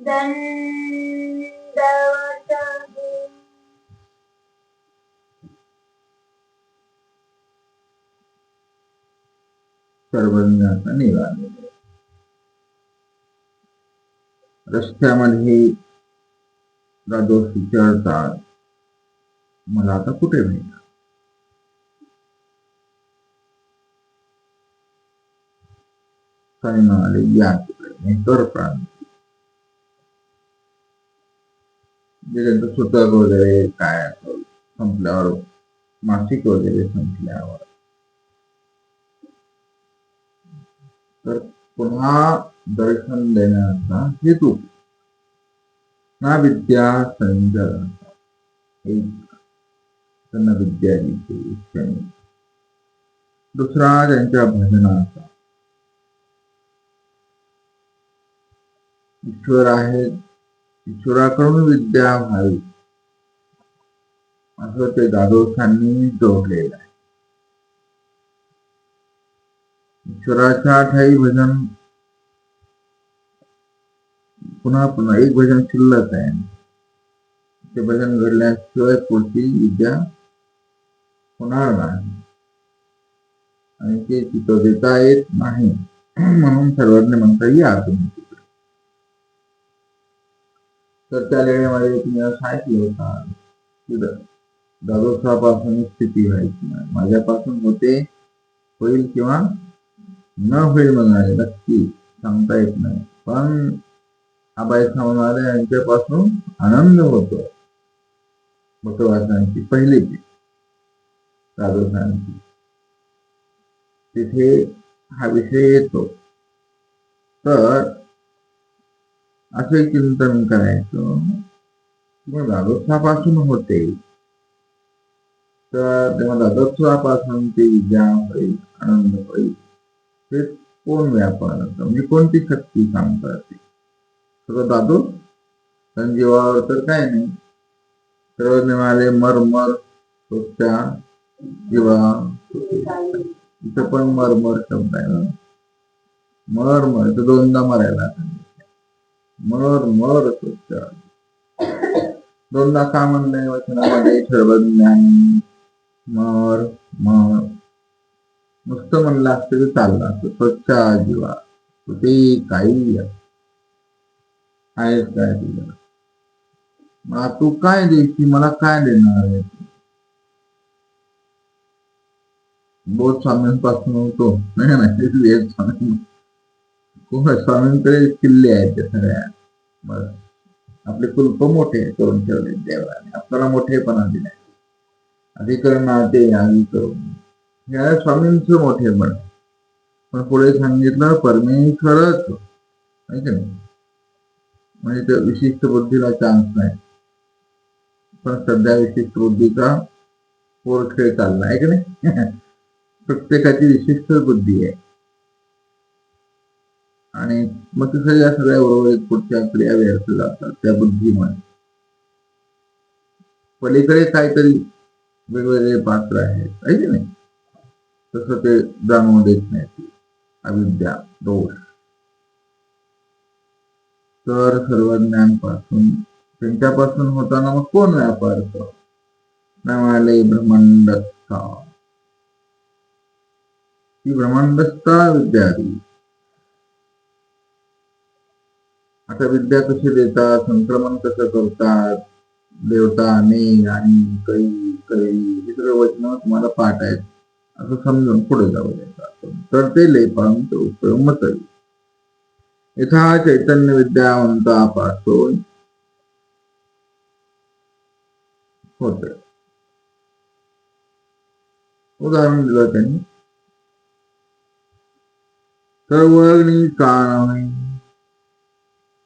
दंडवतः। सर्वज्ञाचा निघाले. रस्त्यामध्ये दादोस विचारतात, मला आता कुठे भेटणार? काही म्हणाले, या तिकडे कर प्रांत. जे त्यांचं सुतक वगैरे काय संपल्यावर, मासिक वगैरे संपल्यावर, तर पुन्हा दर्शन देण्याचा हेतू ना विद्या संचरण, एक त्यांना विद्या दिली, दुसरा त्यांच्या भजनाचा. ईश्वर आहे, ईश्वराकडून विद्या व्हावी असं ते दादोसांनी जोडलेलं आहे. ईश्वराच्या ठाई भजन, पुन्हा पुन्हा एक भजन शिल्लक आहे, ते भजन घडल्याशिवाय पुढची विद्या होणार नाही आणि ते तिथं देता येत नाही. म्हणून सर्वज्ञ म्हणता या तुम्ही. तर त्या लेण्यामध्ये तुम्ही असं ऐकलं होता की दादोसापासून स्थिती व्हायची नाही, माझ्यापासून होते, होईल किंवा न होईल म्हणाले, नक्की सांगता येत नाही, पण आबाई म्हणाले यांच्यापासून आनंद होतो. भक्तवासांची पहिली दादोसांची, तिथे हा विषय येतो. तर असे चिंतन करायचं, किंवा दादोसापासून होते, तर तेव्हा दादोसापासून ती विद्या होईल, आनंद होईल, हे कोण व्यापार, म्हणजे कोणती शक्ती सांगता येते? सगळं दादोस संजीवावर तर काय नाही. सर्वज्ञ म्हणाले मरमर सोच्या जीवा, इथं पण मरमर शब्द आहे ना, मरमर तर दोनदा मरायला, मर मर सोच्या, दोनदा का म्हणलंय वचनामध्ये? सर्वज्ञानी मर मर, नुसतं म्हणलं असतं तर चाललं असतं, स्वच्छ जीवा, ते काही आहेच काय तुझ्या, मला तू काय देशील, मला काय देणार आहे? बोध स्वामींपासून होतो नाही, स्वामींकडे किल्ले आहेत ते सगळ्या, बस आपले कुलप मोठे करून ठेवले देवाने, आपल्याला मोठेपणा दिलाय, अधिकरण ते आधी करून, या स्वामींचं मोठेपण. पण पुढे सांगितलं परमेश्वरच, नाही का नाही, म्हणजे त्या विशिष्ट बुद्धीला चान्स नाही, पण सध्या विशिष्ट बुद्धीचा पोरखेळ चालला आहे की नाही. प्रत्येकाची विशिष्ट बुद्धी आहे, आणि मग या सगळ्या बरोबर पुढच्या क्रिया व्यर्थ जातात त्या बुद्धीमुळे. पलीकडे काहीतरी वेगवेगळे पात्र आहेत, आहे की नाही, तसं ते जाणवून देत नाही, अविद्या दोष. तर सर्वज्ञांपासून, त्यांच्यापासून होताना मग कोण व्यापार म्हणाले? ब्रह्मांडस्था, ती ब्रह्मांडस्था विद्या आली. आता विद्या कशी देतात, संक्रमण कसं करतात, देवता अनेक आणि काही काही हे सगळं वचन तुम्हाला पाठ आहेत असं समजून पुढे जाऊ देतात. तर ते लेपांत उपमत यथा चैतन्य विद्यावंतापासून होत. उदाहरण दिलं त्यांनी, सर्वज्ञ का नाही,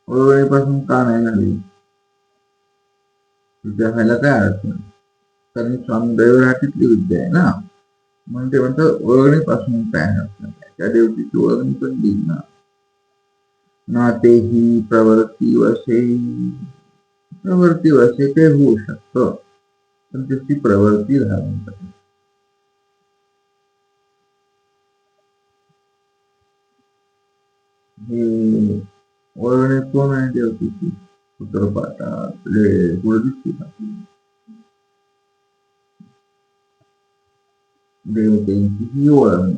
ओळखीपासून का नाही झाली, विद्या व्हायला काय अर्थ नाही, कारण स्वामी दैवरातीतली विद्या आहे ना, म्हणजे म्हणतात ओळखीपासून काय अर्थ नाही, त्या देवतेची ओळखणी पण देईल ना. नातेही प्रवृत्ती वशे, प्रवृत्ती वशे ते होऊ शकतं, पण त्याची प्रवृत्ती धारण करते. हे वळणे कोण आहे देवतेची सूत्रपाठात पुढे दिसते का देवतेची ही वळणे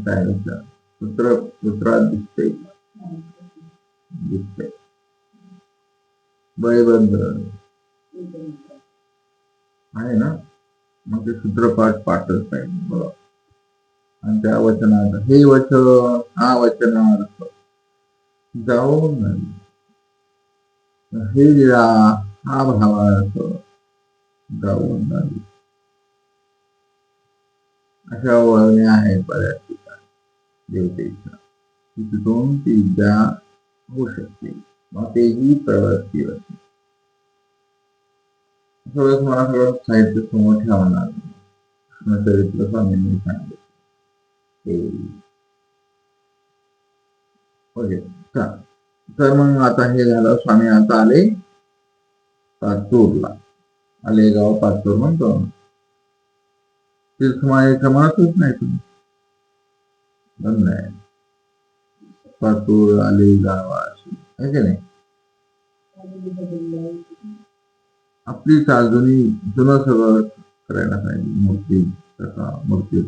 काय सूत्रात दिसते बळीबंद आहे ना, मग ते सूत्रपाठ पाठच पाहिजे बरोबर. आणि त्या वचनात हे वचन हा वचनार्थ जाऊन हे लीळा हा भावार्थ जाऊन झाली. अशा वळणे आहेत बऱ्याच ठिकाणी देवतेच्या, तिथून ती विद्या होऊ शकते. मग तेही प्रवृत्ती असते. सगळं मला सगळं साहित्य समोर ठेवावं लागेल. चरित्र स्वामींनी सांगितलं ओके. तर मग आता हे झालं. स्वामी आता आले पाचूरला. आलेगाव पाचूर म्हणतो. तीर्थमाळेच्या म्हणतच नाही तुम्ही, बंद आहे. पाचूर आलेगाव अशी आहे की नाही. आपली अजूनही जुनं सगळं करायला पाहिजे. मूर्ती मूर्ती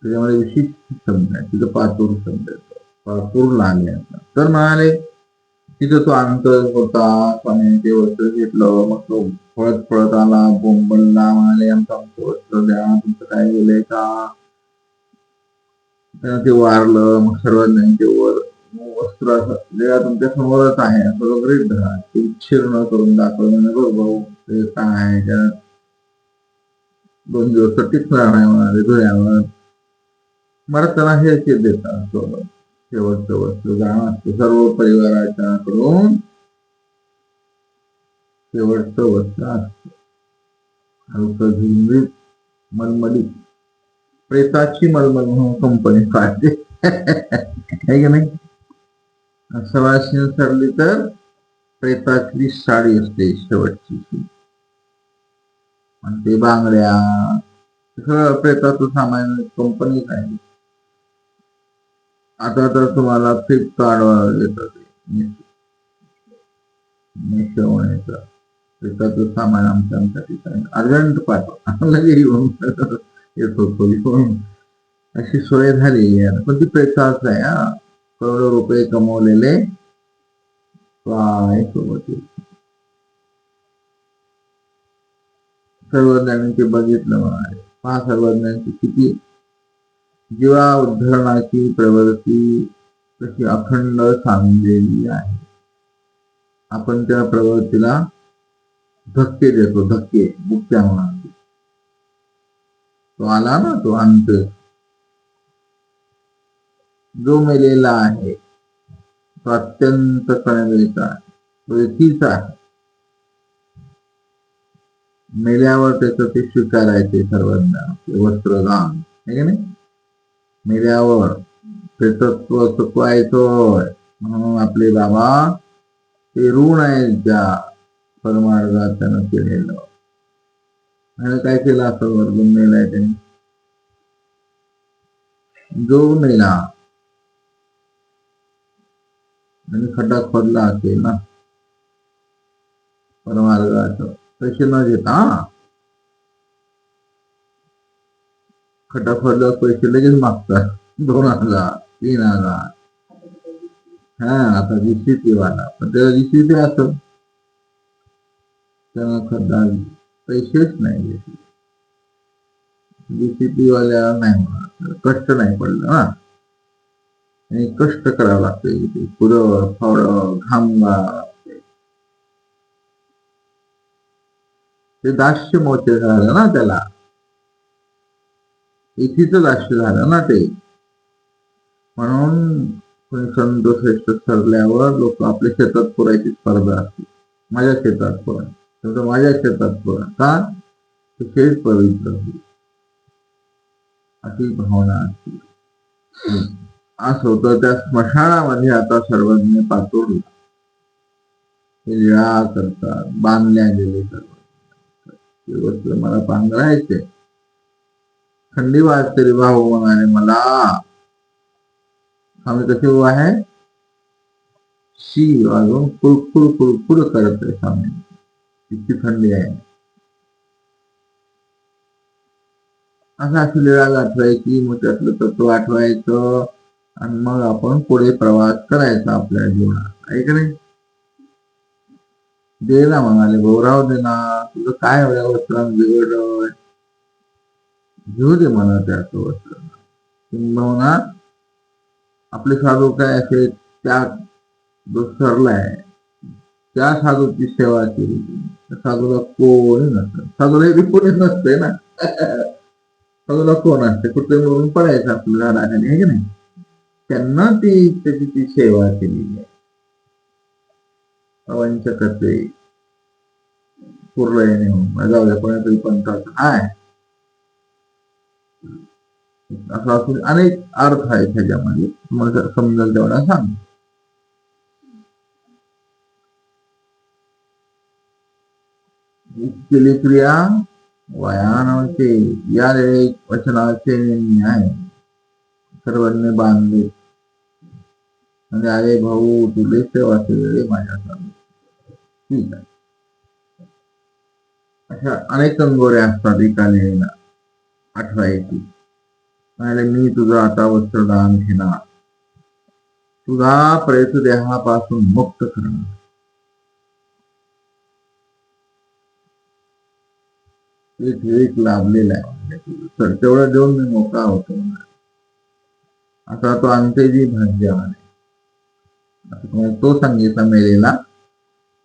त्याच्यामध्ये विशिष्ट शब्द आहे. तिथं पाचूर शब्द येतो. पाचूरला आले आता तर म्हणाले तिथं तो अंतर होता. स्वामींचे वस्त्र घेतलं. मग तो पळत आला, बोंबलला, म्हणाले आमचं वस्त्र द्या, तुमचं काय गेलंय का. त्यानं ते वारलं. मग सर्वांनी ते वस्त्र असं तुमच्या समोरच आहे असं वगैरे धरा. ते उच्छिर्ण करून दाखवलं. बरोबर ते काय त्यात 2 दिवस टिकणार नाही म्हणाले धुळ्यावर. मला त्याला हे देतात सोबत शेवटचं वस्त्र जाणं असतं सर्व परिवाराच्या कडून. शेवटचं वस्त्र असतं हलकं झुंजीत मलमली प्रेताची मलमल म्हणून कंपनी काढते आहे की नाही. सवाशिन सरली तर प्रेताची साडी असते शेवटची. आणि ते बांगड्या सगळं प्रेताचं सामान कंपनी काय. आता तर तुम्हाला फ्लिपकार्टवर येतं मिशोचं प्रेताचं सामान आमच्या ठिकाणी अर्जंट पाठवा लगे येऊन येतो तो येऊन. अशी सोय झाली आहे. पण ती प्रेताच आहे. करोडो रुपये कमवलेले काय सोबत सर्वज्ञांनी बघितलं म्हणाले. पहा सर्वज्ञांची किती जीवा उद्धरणाची प्रवृत्ती तशी अखंड सांगलेली आहे. आपण त्या प्रवृत्तीला धक्के देतो. धक्के बुक्या म्हणा. तो आला ना तो अंत जो मेलेला आहे तो अत्यंत कणवेचा तो एकीचा आहे. मेल्यावर त्याचं ते स्वीकारायचे सर्वांना वस्त्रदान आहे की नाही. मेल्यावर ते तत्व चुकवायचं म्हणून आपले बाबा ते ऋण आहे ज्या परमार्गात त्यानं केलेलं. आणि काय केलं असं वर्गून मेलाय त्याने. जो मेला आणि खड्डा खोदला असेल ना परमार्गात पैसे न घेता खड्डा खोदल्यावर पैसे लगेच मागतात. 2000 3000 आता जीसीपी वाला. पण त्याला जीसीपी असं त्याला खड्डा पैसेच नाही घेतले. जीसीपी वाल्याला नाही म्हणा कष्ट नाही पडलं ना. आणि कष्ट करावं लागते. पुरं फावडं घाम लागते. ते दास्य मोचे झालं ना त्याला. एकीच दास्य झालं ना ते. म्हणून संत श्रेष्ठ ठरल्यावर लोक आपल्या शेतात पुरायची स्पर्धा असते. माझ्या शेतात पुरा तर माझ्या शेतात पुरा का शेत पवित्र होईल अशी भावना असते. असं होतं. त्या स्मशानामध्ये आता सर्वज्ञ पाचूरला लीळा करतात. बांधल्या गेले सर्व ते वस्त्र मला पांघरायचे. थंडी वाजते रे भाऊ म्हणाले मला. आम्ही कसे उभा आहे, शी वाजून कुरकुर कुरकुर करत आहे सामने, इतकी थंडी आहे. असं अशी लिळा आठवायची, मग त्यातलं तत्व आठवायचं आणि मग आपण पुढे प्रवास करायचा आपल्या जीवनात, आहे की नाही. दे ना म्हणाले, गौरव दे ना, तुझं काय एवढ्या वस्त्रांत बिघडलं, घेऊ दे म्हणा त्याचं वस्त्र. किंबहुना आपले साधू काय असे त्या जो सरलाय त्या साधूची सेवा केली, साधूला कोणी नसतं, साधूला हे कोणी नसतंय ना. साधूला कोण असते, कुठे म्हणून पडायचं आपल्या झाडाखाली, आहे की नाही. त्यांना त्याची ती सेवा केलेली आहे. अवंचकते पुरलय नेऊन जाऊ द्या, कोणातरी पंथाचं हाय असं असून अनेक अर्थ आहेत ह्याच्यामध्ये, तुम्हाला समजेल तेवढा सांग. केली क्रिया वयानवते, या वचनाचे न्याय सर्वांनी बांधले. म्हणजे अरे भाऊ तुले सेवा केलेले माझ्या सांग, ठीक आहे. अशा अनेक कंगोऱ्या असतात एका लेणीला आठवायची. मी तुझं आता वस्त्रदान घेणार, तुझा प्रेत देहापासून मुक्त करणार. एक लाभलेला आहे, तर तेवढं देऊन मी मोकळा होतो. आता तो अंत्यजी भाग्यवान आहे, असं तुम्हाला तो सांगितला मेलेला.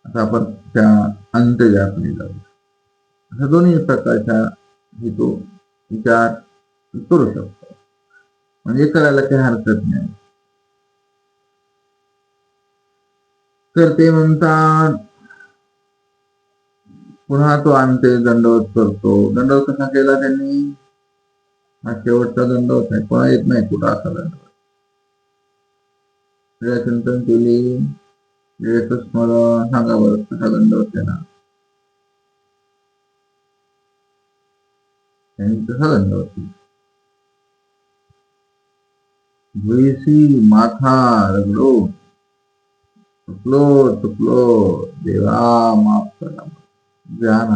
आता आपण त्या अंत्यजाकडे जाऊ. अशा दोन्ही प्रकारच्या हेतू विचार करू शकतो, म्हणजे करायला काही हरकत नाही. तर ते म्हणतात पुन्हा तो अंत्य दंडवत करतो. दंडवत कसा केला त्यांनी, हा शेवटचा दंडवत आहे, कोणा येत नाही कुठं असा दंडवत. चिंतन केली, वेळेचं स्मरण सांगा बरं कसा दंडवत केला, त्यांनी कसा दंडवत केला. भुईसी माथा रगडो, चुकलो देवा माफ करा, ज्ञान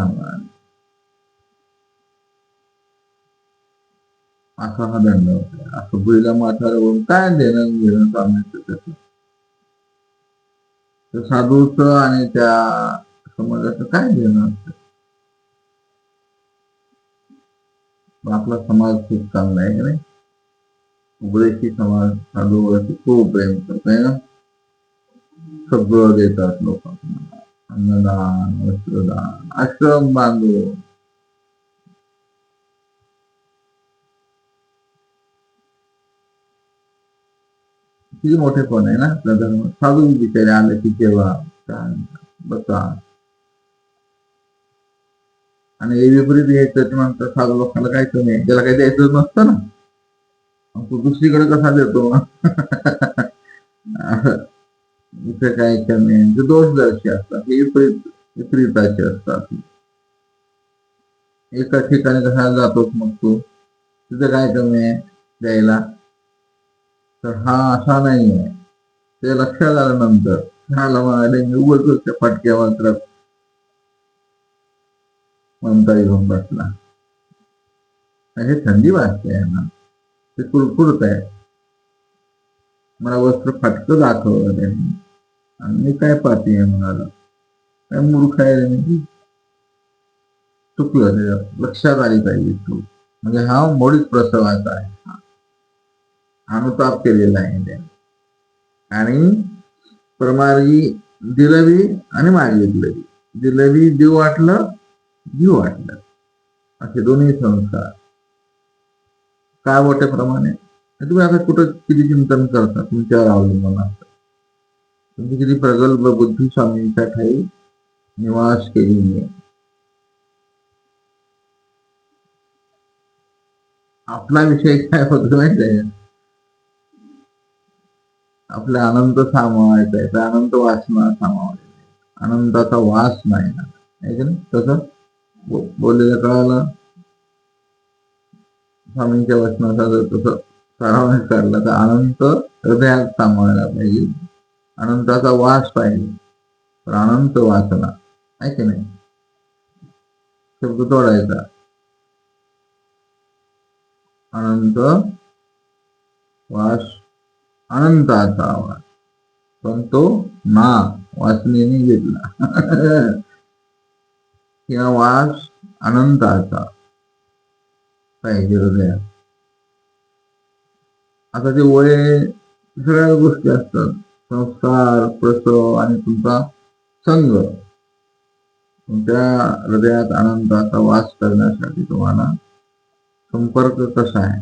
असा हा दंडवत आहे. असं भुईला माथा रगडून काय देणं घेणं सांगायचं त्याचं, साधूच आणि त्या समाजाचं काय देणं असतं. आपला समाज खूप चांगला आहे की नाही, उपदेशी समाज साधूवरती खूप प्रेम करतोय ना. सगळं देतात लोक, अन्नदान, वस्त्रदान, आश्रम बांधून. किती मोठे पण आहे ना आपला धर्म. साधू बिचारे आले की जेव्हा बसा, आणि हे विपरीत घ्यायचं ते म्हणतात साधू लोकांना काय कमी आहे, त्याला काही द्यायचं नसतं ना, तू दुसरीकडे कसा देतो. इथे काय कमी आहे, दोषदर्शी असतात, हे विपरीताचे असतात. एका ठिकाणी कसा जातोस मग तू, तिथे काय कमी आहे द्यायला, तर हा असा नाही आहे. ते लक्षात आल्यानंतर ह्याला म्हणाले मी उघडतो त्या फटक्या मात्र म्हणता घेऊन बसला. हे थंडी वाजते आहे ना, ते कुरकुरत आहे. मला वस्त्र फाटकं दाखवलं त्यांनी, आणि मी काय पाहते आहे म्हणाला, काय मूर्ख आहे. चुकलं, ते लक्षात आली पाहिजे तू, म्हणजे हा मोडीत प्रसवाचा आहे, अनुताप केलेला आहे त्याने. आणि परमार्गी दिलवी आणि मागितलं, दिलवी देऊ वाटलं, घेऊ वाटलं, असे दोन्ही संस्कार काय मोठ्याप्रमाणे. तुम्ही आता कुठं किती चिंतन करता तुमच्यावर अवलंबून असतं. तुमची किती प्रगल्भ बुद्धी स्वामींच्या ठाई निवास केलेली आहे. आपला विषय काय होतो माहिती आहे, आपल्या अनंत सामावायचा आहे, अनंत वासना सामावायचा, अनंताचा वास नाही ना, तसं बोललेलं कळालं. स्वामींच्या वचनाचा जर तसं सारांश काढला तर अनंत हृदयात सामावायला पाहिजे, अनंताचा वास पाहिजे. तर अनंत वासना आहे की नाही, शब्द तोडायचा. अनंत वास, अनंताचा वास, पण तो ना वासनेने घेतला किंवा वास अनंताचा पाहिजे हृदयात. आता ते वय सगळ्या गोष्टी असतात, संस्कार, प्रसव आणि तुमचा संघ. तुमच्या हृदयात अनंताचा वास करण्यासाठी तुम्हाला संपर्क कसा आहे.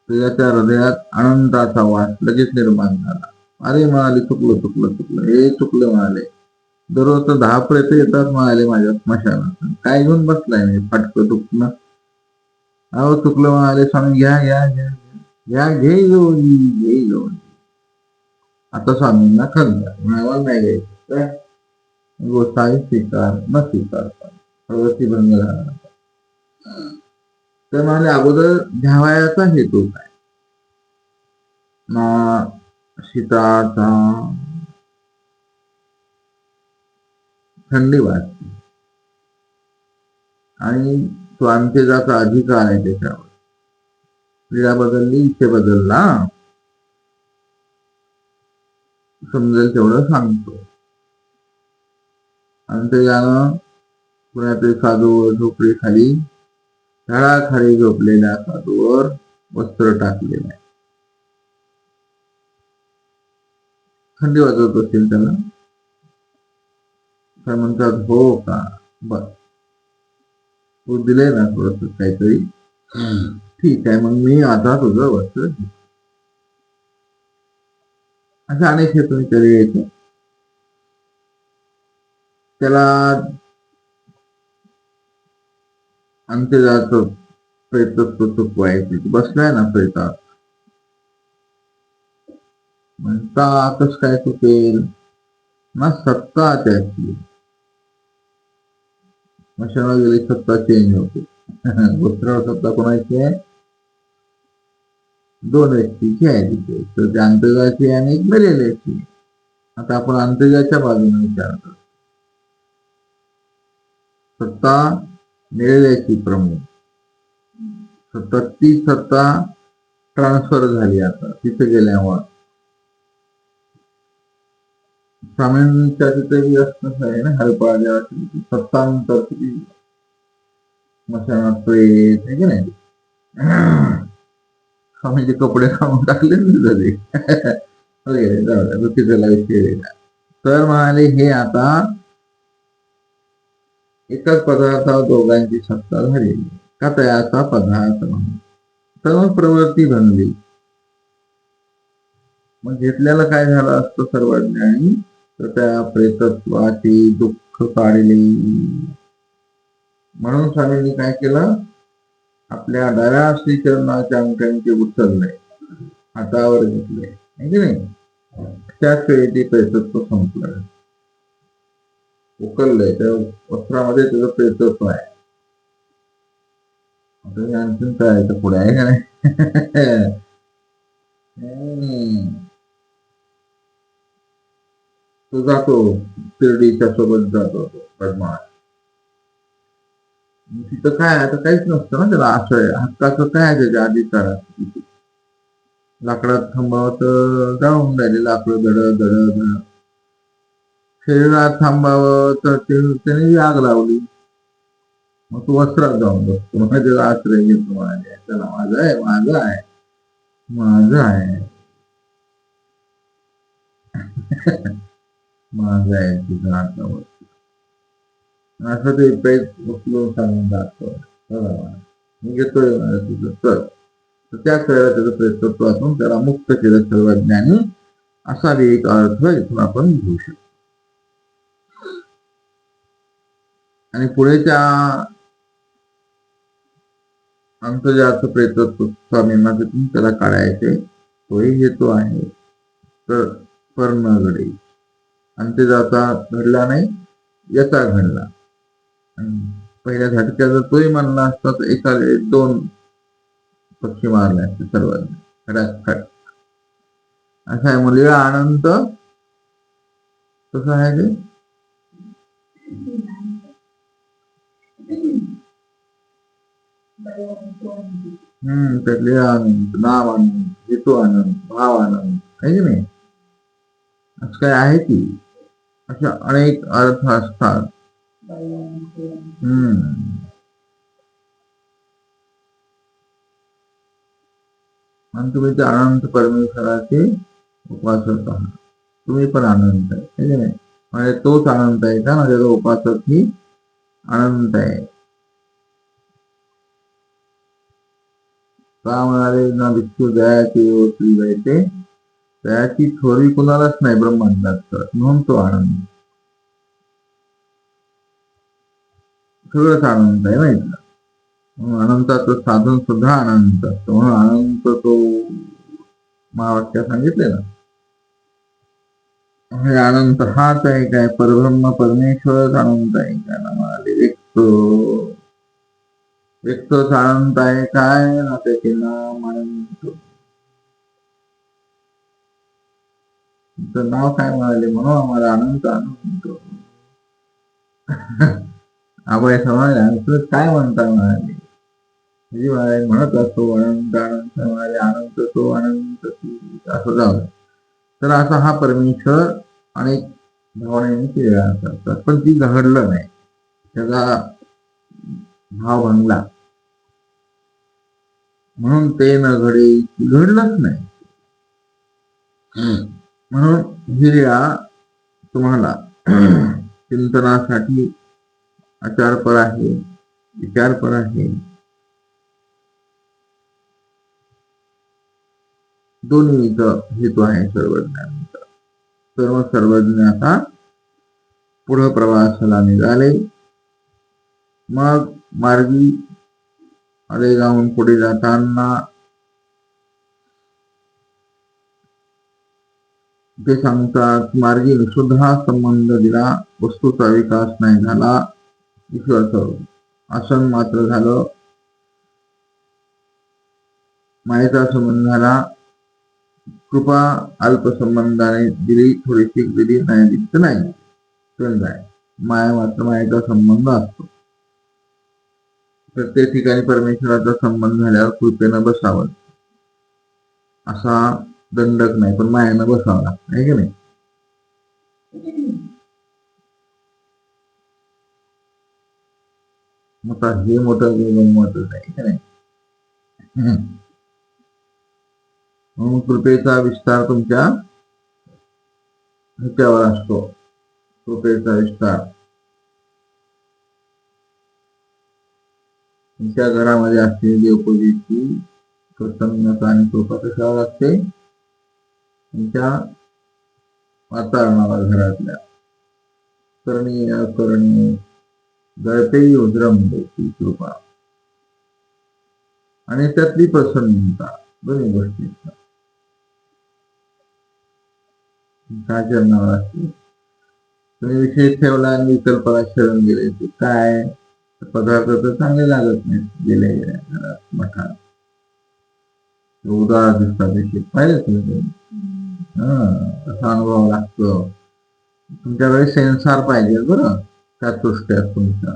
त्याच्या हृदयात अनंताचा वास लगेच निर्माण झाला. अरे म्हणाले चुकलं चुकलं चुकलं, हे चुकलं म्हणाले. दररोज 10 प्रेत येतात म्हणाले माझ्या स्मशानात. काय घेऊन बसलाय मी फाटकं दुखणं. अहो चुकलं म्हणाले स्वामी, घ्या घ्या घ्या घ्या, घे घेऊन. आता स्वामींना खंत म्हणावा नाही घ्यायचं. गोष्ट आहे स्वीकार न स्वीकारता प्रवृत्तीभंग झाला. तर म्हणाले अगोदर घ्यावयाचा हेतू काय. ना शीताचा थंडी वाजते आणि तो अंत्येजाचा अधिकार आहे त्याच्यावर. क्रिया बदलली, इथे बदलला, समजेल तेवढं सांगतो. अंत्येजानं पुण्यातील साधूवर झोपडी खाली, झाडाखाली झोपलेल्या साधूवर वस्त्र टाकलेलं आहे. थंडी वाजत असेल त्याला, काय म्हणतात हो का, बर तू दिले ना थोडस काहीतरी, ठीक आहे मग मी आता तुझं वस्त्र घेतो. अशा अनेक हेतून तरी यायचं. त्याला अंत्यजाचं प्रेतत्व चुकवायचे. बसलाय ना प्रेतात, म्हणता कस काय चुकेल ना, सत्ता त्याची. मशाला गेली सत्ता चेंज होते. वस्त्रावर सत्ता कोणाची आहे, 2 व्यक्तीची आहे तिथे, तर त्या अंत्यजाची आणि एक मेलेल्याची. आता आपण अंत्यजाच्या बाजूने विचार करतो. सत्ता मिळेल्याची प्रमुख सत्ता, ती सत्ता ट्रान्सफर झाली आता तिथे गेल्यावर. स्वामींच्या तिथे असं आहे ना, हरपाळ्या सत्तांतर स्मशानात प्रेत आहे की नाही. स्वामीचे कपडे खाऊन टाकले झाले. तर म्हणाले हे आता एकाच पदार्थावर दोघांची सत्ता झालेली का, तयाचा पदार्थ म्हणून. तर मग प्रवृत्ती बनली. मग घेतल्याला काय झालं असतं सर्वज्ञानी, तर त्या प्रेतत्वाची दुःख काढली. म्हणून स्वामींनी काय केलं, आपल्या डाव्या श्रीचरणाच्या अंगठ्यांचे उचलले, हातावर घेतले आहे की नाही. त्याच वेळी ते प्रेतत्व संपलं, उकललंय. त्या वस्त्रामध्ये त्याचं प्रेतत्व आहे. आता आणखीन काय पुढे आहे का नाही. तो जातो शिर्डीच्या सोबत जातो बदमाश. तिथं काय आता काहीच नसतं ना त्याला, आशय हक्काचं काय त्याच्या अधिकारात. लाकडात थांबावं जाऊन राहिले लाकडं धड धड धड. शरीरात थांबावं तर त्याने आग लावली. मग तू वस्त्रात जाऊन बसतो, मग त्याचा आश्रय घेतो. म्हणाले चला माझं आहे माझं आहे माझं आहे माझं आहे तिथं हातावर. असं ते प्रेत उचलून सांगून दाखव, मी घेतोय तुझं तर त्याच वेळेला त्याचं प्रेतत्वातून त्याला मुक्त केलं सर्वज्ञानी. असा एक अर्थ इथून आपण घेऊ शकतो. आणि पुढेच्या अंतर्जात प्रेतत्व स्वामींना तिथून त्याला काढायचे तोही हेतू आहे. तर पर्णगडे आणि ते जाता घडला नाही, याचा घडला. पहिल्या झटक्यात जर तोही म्हणला असता तर एका वेळेस 2 पक्षी मारले असते सर्वांनी, खटाखट. असा आहे मुलीला अनंत. कसं आहे ते? त्यातले आनंद, नाम आनंद, हेतू आनंद, भाव आनंद आहे की नाही? असं काय आहे की अशा अनेक अर्थ असतात. आणि तुम्ही ते अनंत परमेश्वराचे उपासक आहात. तुम्ही पण अनंत आहे की नाही? म्हणजे तोच अनंत आहे का ना, त्याचा उपासक ही अनंत आहे. का म्हणाले ना भिक्षू दयाची ओसरी जायचे, दयाची थोरी कुणालाच नाही ब्रह्मांडात, म्हणून तो आनंद. सगळंच आनंद आहे माहित ना. म्हणून अनंताचं साधन सुद्धा अनंत असतं. म्हणून अनंत तो महावाक्यात सांगितले ना. हे अनंत हाच आहे काय? परब्रह्म परमेश्वरच अनंत आहे काय ना म्हणाले. व्यक्तच अनंत आहे काय ना, त्याचे नाम अनंत. तुमचं नाव काय म्हणाले? म्हणून आम्हाला अनंत अनंत. अभय समाज काय म्हणता म्हणाले? म्हणजे म्हणाले म्हणत असतो अनंत अनंत म्हणाले, अनंत तो अनंत असं जाऊ. तर असा हा परमेश्वर अनेक भावनेने केलेला असतात, पण ती घडलं नाही, त्याचा भाव भंगला, म्हणून ते न घडे घडलंच नाही. म्हणून ही तुम्हाला चिंतनासाठी आचारपर आहे, विचारपर आहे. दोन्ही हेतू आहे सर्वज्ञानाचा. सर्वज्ञ आता पुढे प्रवासाला निघाले. मग मार्गी आलेगावहून पुढे जाताना ते सांगतात, मार्गीने सुद्धा संबंध दिला, वस्तूचा विकास नाही झाला, ईश्वर आसन मात्र झालं, मायेचा संबंध झाला, कृपा अल्पसंबंधाने दिली, थोडीशी दिली, नाही दिली तर नाही. माया मात्र मायेचा संबंध असतो. प्रत्येक ठिकाणी परमेश्वराचा संबंध झाल्यावर कृपेनं बसावं, असा दंडक नाही, पण मायानं बसावं लागतं आहे की नाही? हे मोठं गंमतच आहे की नाही? म्हणून कृपेचा विस्तार तुमच्या ह्याच्यावर असतो. कृपेचा विस्तार तुमच्या घरामध्ये असलेली देवपूजेची प्रसन्नता आणि कृपा कशावर असते? तुमच्या वातावरणावर, घरातल्या करणीय अकरणीय गळतेही उजरमतेची कृपा आणि त्यातली प्रसन्नता, दोन्ही गोष्टी काय चरणावर असते. तुम्ही विषय ठेवला आणि विकल्पाला शरण गेले, ते काय पदार्थ तर चांगले लागत नाही. गेले घरात मठात उदार दिसतात, विषय पाहिजे तुम्ही. असा अनुभव लागतो. तुमच्याकडे सेन्सार पाहिजे बरं, त्या दृष्ट्यात तुमच्या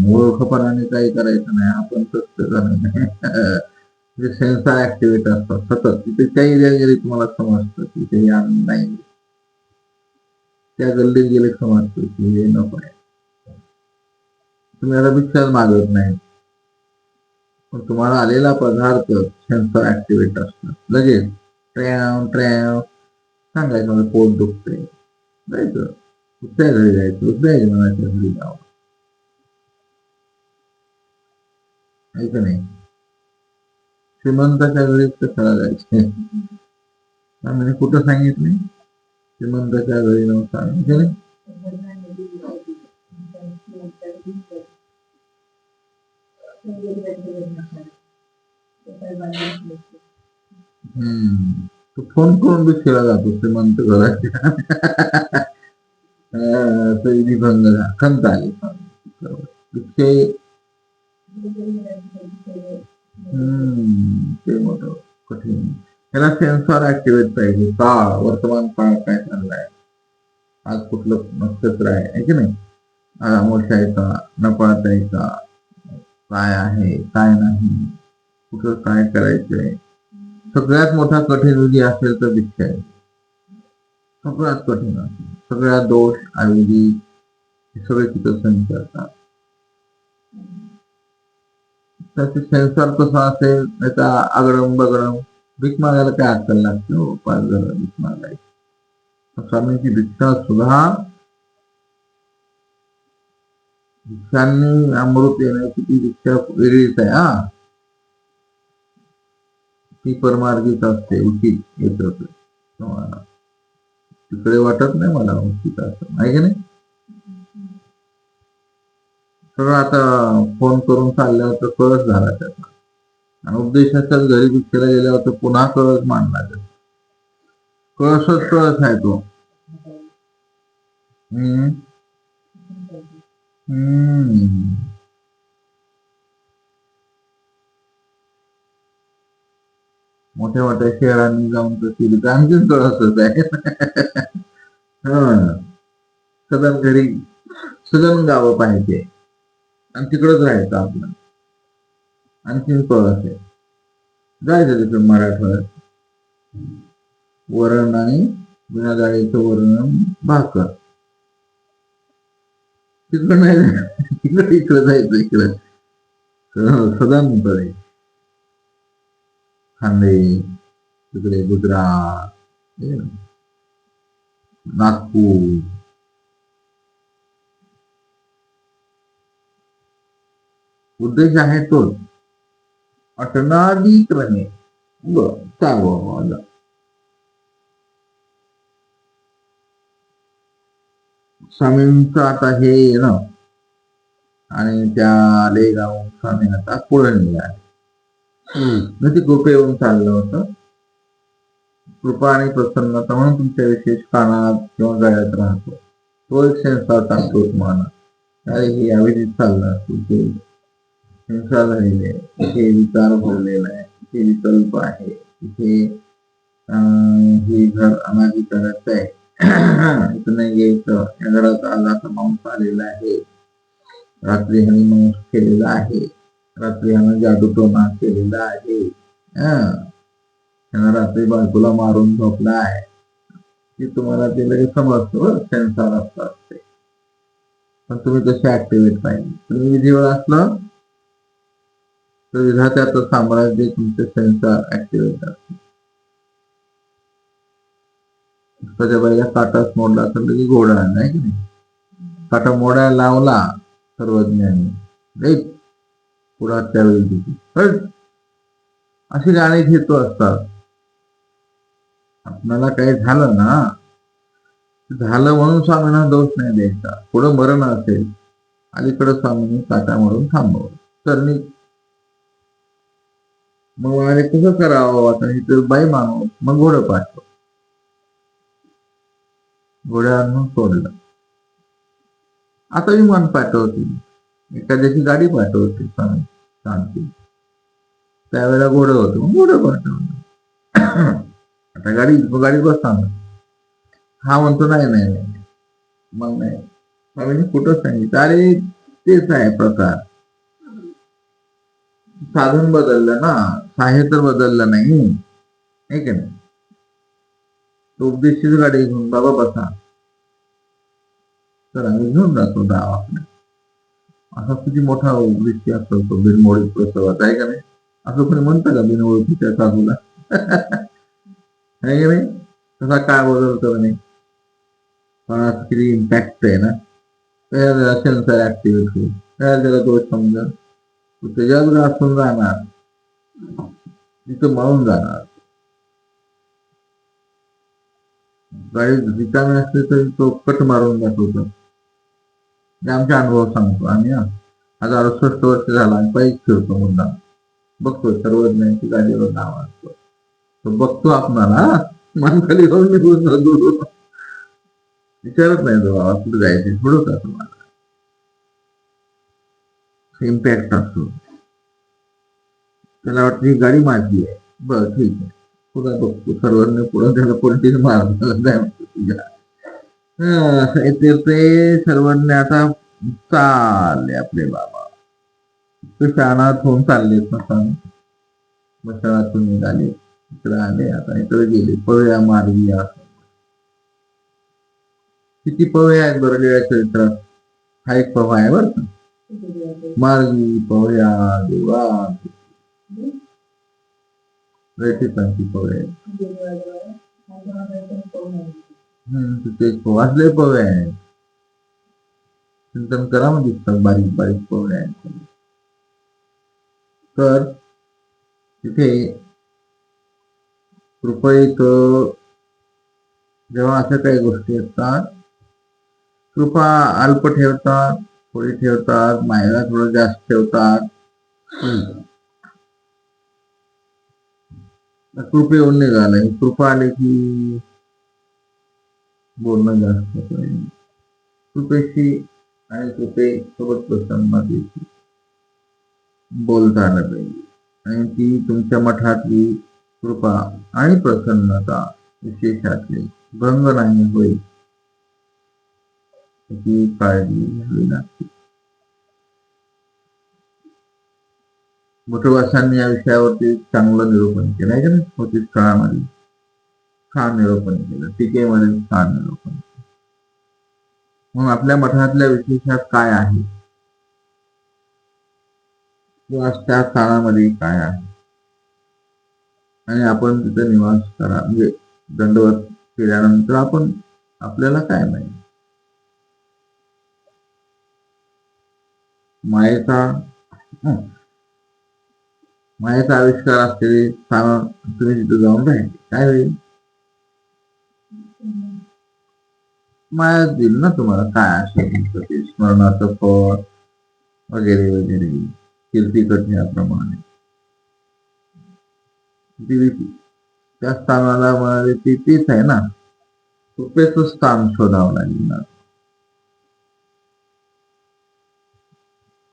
मूर्खपणाने काही करायचं नाही, आपण सत्य म्हणजे सेन्सार ऍक्टिव्हेट असतात सतत. तिथे काही गेले तुम्हाला समजतं की काही आनंद नाही, त्या गल्लीत गेले समजतं की हे नको आहे. तुम्ही आता भिक्षाच मागत नाही, पण तुम्हाला आलेला पदार्थ सेन्सर ऍक्टिव्हेट असतात. लगेच ट्रॅव सांगायचं मला पोट दुखतंय, जायचं दुसऱ्या घरी जायचं, दुसऱ्या यजमानाच्या घरी जावं, ऐक नाही. श्रीमंताच्या घरीच कशाला जायचे? म्हणजे कुठं सांगितले? श्रीमंताच्या घरी नव्हता नाही. तो फोन करून दुसरीला जातो श्रीमंत घराच्या. विभंग खंत आली विषय. ते मोठं कठीण. ह्याला सेन्सॉर ऍक्टिव्हेट पाहिजे. काळ, वर्तमान काळ काय चाललाय, आज कुठलं नक्षत्र आहे की नाही, आज अमावस्या आहे का, नपाळत आहे का, काय आहे काय नाही, कुठं काय करायचंय. सगळ्यात मोठा कठीण विधी असेल तर दीक्षा आहे. सगळ्यात कठीण असेल, सगळ्यात दोष अविधी हे सगळे तिथं सहन करतात. त्याचे सेन्सॉर कसं असेल, त्याचा आगडम बगडम भीक मागायला काय अक्कल लागते हो, 5 जण भीक मागायची. स्वामींची भिक्षा सुद्धा भिक्षांनी अमृत येण्याची ती भिक्षा वेगळीच आहे. हा, ती परमार्जित असते, उचित येत तुम्हाला. तिकडे वाटत नाही मला उचित असं आहे की नाही. सगळं आता फोन करून चालल्यावर तर कळस झाला त्याचा, आणि उपदेशाच्याच घरी भिक्षेला गेल्यावर तर पुन्हा कळस मांडला त्याचा. कळसच कळस आहे तो. मोठ्या मोठ्या शहरांनी जाऊन तर तिथे आणखीन कळसच आहे. सदन घरी सदन गावं पाहिजे आणि तिकडच राहायचं आपलं. आणखीन कळस आहे, जायचं तिकडे मराठवाड्यात. वरण आणि बिना डाळीचं वरण भाकर. तिकडं नाही, इकडं जायचं, इकडं सदन कडे. खांदे तिकडे, गुजरात, नागपूर. उद्देश आहे तोच, अटनादिक्रमे. चालू स्वामींचं आता हे येणं आणि त्या लेगाव स्वामी आता पुढे निघाले. ते कृपे येऊन चाललं होतं. कृपा आणि प्रसन्नता म्हणून तुमच्या विशेष कानात किंवा गळ्यात राहतो. तो एक संस्कार टाकतो तुम्हाला. अरे हे अविधित चाललं असतो, ते संसार झालेले आहे, इथे विचार भरलेला आहे, इथे विकल्प आहे, इथे हे घर अनाधिकाराचं आहे, इथं नाही घ्यायचं, या घरात आज आता मांस आलेला आहे, रात्री ह्याने मांस केलेला आहे, रात्री ह्यानं जादूटोना केलेला आहे, ह्यानं रात्री बायकोला मारून झोपला आहे, की तुम्हाला ते लगेच समजतं सेन्सॉर असतात ते. पण तुम्ही कसे ऍक्टिव्हेट पाहिजे. तुम्ही विधीवर असलं तर विधात्याचं साम्राज्य तुमचे सेन्सॉर ऍक्टिव्हेट असते. त्याच्या बाईला काटाच मोडला तर लगे घोडा नाही की नाही. काटा मोडायला लावला सर्वज्ञानी, पुढा त्यावेळी तिथे अशी गाणी घेतो असतात. आपल्याला काही झालं ना, झालं म्हणून स्वामींना दोष नाही द्यायचा. पुढं मरण असेल, अलीकडे स्वामींनी काटा मोडून थांबवलं तर मग म्हणाले कसं करावं आता, इथं बाई माणूस, मग घोडं पाठव. घोड्यानं सोडलं. आता विमान पाठवतील, एखाद्याची गाडी पाठवतील स्वामी सांगतील. त्यावेळेला घोडं होतं, मग घोडं पाठवलं. आता गाडीत बसता. हा म्हणतो नाही नाही, मग नाही. स्वामींनी कुठं सांगितलं, अरे तेच आहे प्रकार. साधन बदललं ना, साह्य तर बदललं नाही, हे की नाही. तो उपदेशीच गाडी घेऊन बाबा बसा, तर आम्ही घेऊन जातो गावाकडे. असा किती मोठा उपदेशी असतो तो बिनमोडी प्रसवात, आहे का नाही. असं कोणी म्हणतं का बिनओळखीच्या साधूला. आहे की नाही. तसा काय बदलतो नाही, कोणाचा किती इम्पॅक्ट आहे ना. त्याला सेन्सर ऍक्टिव्हेट होईल, त्याला दोष समजा, त्याच्यात घासून जाणार, तिथं मळून जाणार. गाडी रिकामी असली तरी तो कट मारून दाखवतो. आमचा अनुभव सांगतो आम्ही. आज 68 वर्ष झाला आणि पायीच फिरतो मुद्दा. बघतो सर्वज्ञांची गाडीवर नाव असतो, तो बघतो आपणाला, मान खाली होऊन निघून जातो. विचारत नाही तो बाबा कुठे जायचं सोडू का तुम्हाला, इम्पॅक्ट असतो. त्याला वाटतं ही गाडी माझी आहे, बरं ठीक आहे, पुन्हा बघतो सर्वांनी पुढे त्याला पलटीच मारला तुझ्या. ते सर्वांनी आता चालले आपले बाबा, तो शानात होऊन चाललेत ना. मशाळातून निघाले, इकडे आले, आता इकडे गेले पवया मार्गी. किती पवया आहेत बरं लिळ्या चरित्रात. हा एक पवा आहे बरं का, मार्गी पवया देवा ठिकाणची पवया तिथे वाचले पवया आहेत. चिंतन करा मग दिसतात बारीक बारीक पवया आहेत. तर तिथे कृपयित जेव्हा अशा काही गोष्टी असतात, कृपा अल्प ठेवतात, थोडी ठेवतात, मायला थोडं जास्त ठेवतात. कृपे येऊन निघालं, कृपा आली की बोलणं जास्त पाहिजे. कृपेशी आणि कृपे सोबत प्रसन्नतेशी बोलता आलं पाहिजे. आणि ती तुमच्या मठातली कृपा आणि प्रसन्नता विशेषातली भंग नाही होईल याची काळजी घ्यावी लागते. मोठवासांनी या विषयावरती चांगलं निरूपण केलं आहे का नाही, होतीच काळामध्ये छान निरूपण केलं, टीकेमध्ये छान निरूपण. मग आपल्या मठातल्या विशेषात काय आहे किंवा त्या स्थानामध्ये काय आहे, आणि आपण तिथे निवास करा म्हणजे दंडवत केल्यानंतर आपण आपल्याला काय नाही. मायेचा आविष्कार असलेले स्थान तुम्ही तिथे जाऊन राहिले, काय होईल. माया देईल ना तुम्हाला काय असेल स्मरणाचं फळ वगैरे वगैरे, कीर्ती कथनाप्रमाणे त्या स्थानाला म्हणाले ती तीच आहे ना, कृपेचं स्थान शोधावं लागेल ना.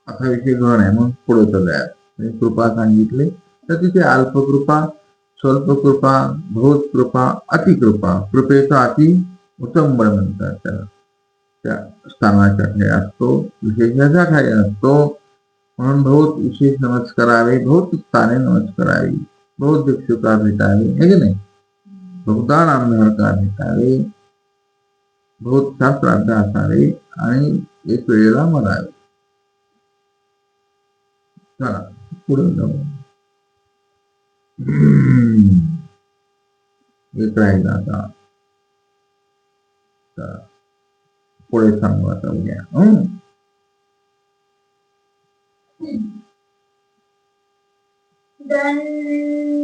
असा विषय घेऊन आहे. मग पुढे चालूया कृपा सांगितले तर तिथे अल्पकृपा, स्वल्पकृपा, कृपा, अतिकृपा. कृपेचा अति उत्तम म्हणतात त्याला. त्या स्थानाच्या ठाई असतो, विशेषाच्या ठाई असतो. म्हणून बहुत विशेष नमस्कारावे, बहुत स्थाने नमस्कारावी, बहुत भिक्षुका भेटावे, हे की नाही, बहुधा नामधारका भेटावे, बहुत शास्त्रार्थ असावे आणि एक वेळेला मरावे. चला पुढे जाऊ. एक राहिला आता, पुढे सांगू आता उद्या. दंड